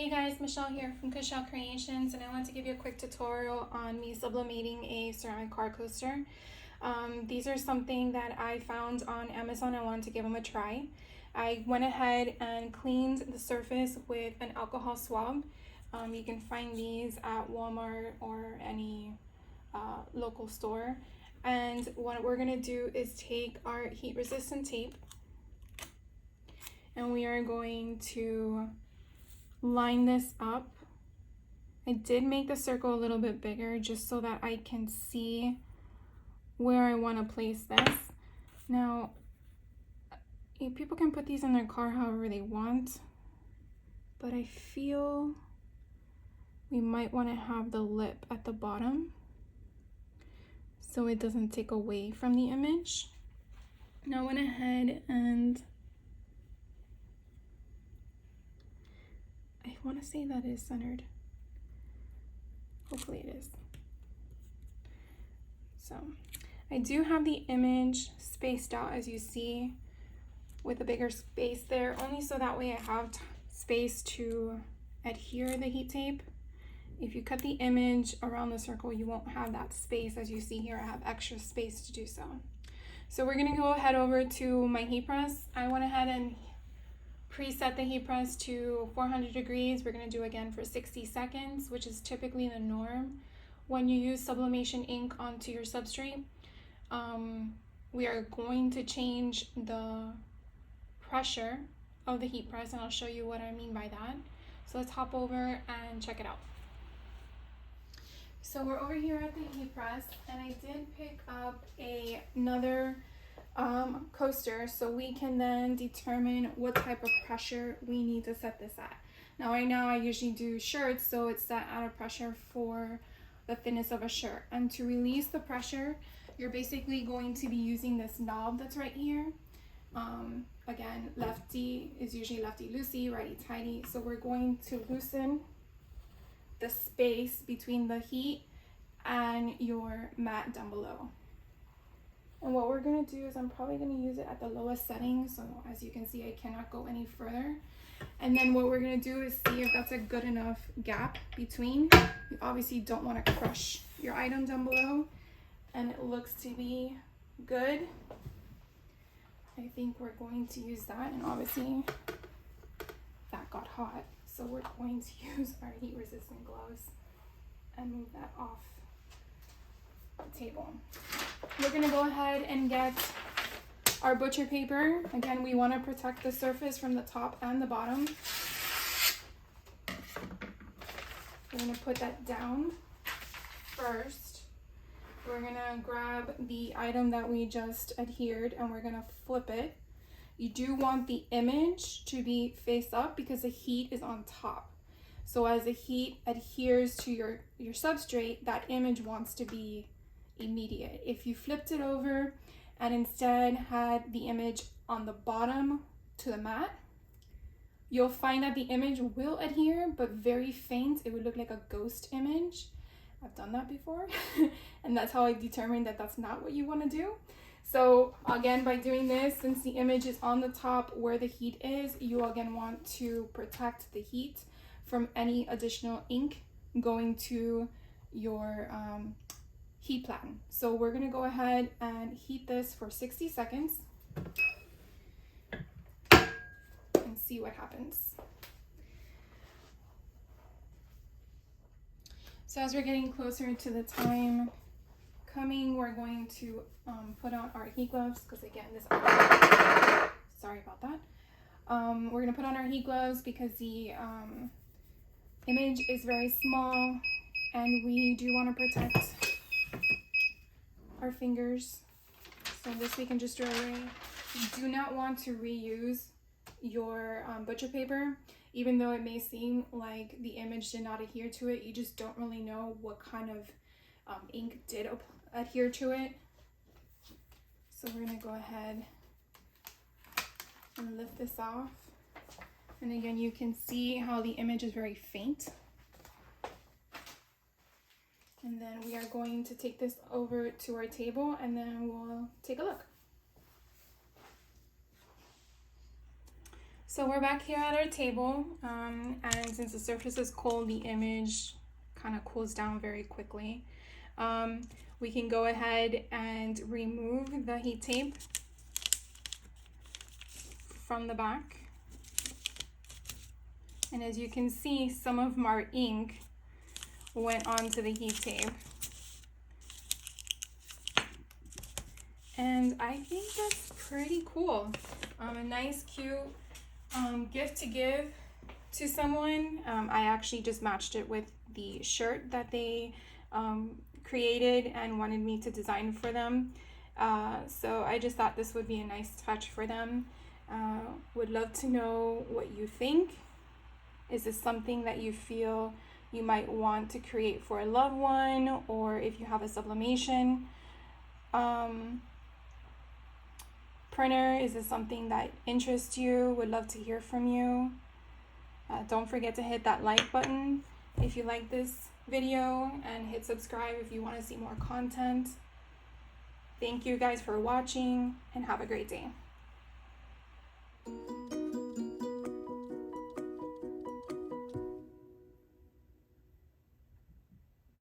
Hey guys, Michelle here from Kashell Creations, and I want to give you a quick tutorial on me sublimating a ceramic car coaster. These are something that I found on Amazon. I wanted to give them a try. I went ahead and cleaned the surface with an alcohol swab. You can find these at Walmart or any local store. And what we're going to do is take our heat resistant tape and we are going to line this up. I did make the circle a little bit bigger just so that I can see where I want to place this. Now, people can put these in their car however they want, but I feel we might want to have the lip at the bottom so it doesn't take away from the image. Now I went ahead and I want to say that is centered. Hopefully it is. So I do have the image spaced out, as you see, with a bigger space there, only so that way I have space to adhere the heat tape. If you cut the image around the circle, you won't have that space. As you see here, I have extra space to do so. So we're gonna go ahead over to my heat press. I went ahead and preset the heat press to 400 degrees. We're going to do again for 60 seconds, which is typically the norm when you use sublimation ink onto your substrate. We are going to change the pressure of the heat press, and I'll show you what I mean by that. So let's hop over and check it out. So we're over here at the heat press, and I did pick up another coaster so we can then determine what type of pressure we need to set this at. Now right now I usually do shirts, so it's set at a pressure for the thickness of a shirt, and to release the pressure you're basically going to be using this knob that's right here. Again, lefty is usually lefty loosey, righty tighty, so we're going to loosen the space between the heat and your mat down below. And what we're going to do is I'm probably going to use it at the lowest setting, so as you can see I cannot go any further. And then what we're going to do is see if that's a good enough gap between. You obviously don't want to crush your item down below, and it looks to be good. I think we're going to use that, and obviously that got hot, so we're going to use our heat resistant gloves and move that off the table. We're going to go ahead and get our butcher paper. Again, we want to protect the surface from the top and the bottom. We're going to put that down first. We're going to grab the item that we just adhered and we're going to flip it. You do want the image to be face up because the heat is on top. So as the heat adheres to your substrate, that image wants to be immediate. If you flipped it over and instead had the image on the bottom to the mat, you'll find that the image will adhere, but very faint. It would look like a ghost image. I've done that before and that's how I determined that that's not what you want to do. So again, by doing this, since the image is on the top where the heat is, you again want to protect the heat from any additional ink going to your heat platen. So we're going to go ahead and heat this for 60 seconds and see what happens. So as we're getting closer to the time coming, we're going to put on our heat gloves, because again, sorry about that. We're going to put on our heat gloves because the image is very small and we do want to protect our fingers, so this we can just throw away. You do not want to reuse your butcher paper, even though it may seem like the image did not adhere to it. You just don't really know what kind of ink did adhere to it. So we're going to go ahead and lift this off, and again you can see how the image is very faint. And then we are going to take this over to our table and then we'll take a look. So we're back here at our table, and since the surface is cold, the image kind of cools down very quickly. We can go ahead and remove the heat tape from the back. And as you can see, some of our ink went onto the heat tape. And I think that's pretty cool. A nice, cute gift to give to someone. I actually just matched it with the shirt that they created and wanted me to design for them. So I just thought this would be a nice touch for them. Would love to know what you think. Is this something that you feel you might want to create for a loved one, or if you have a sublimation printer, is this something that interests you? Would love to hear from you. Don't forget to hit that like button if you like this video, and hit subscribe if you want to see more content. Thank you guys for watching, and have a great day.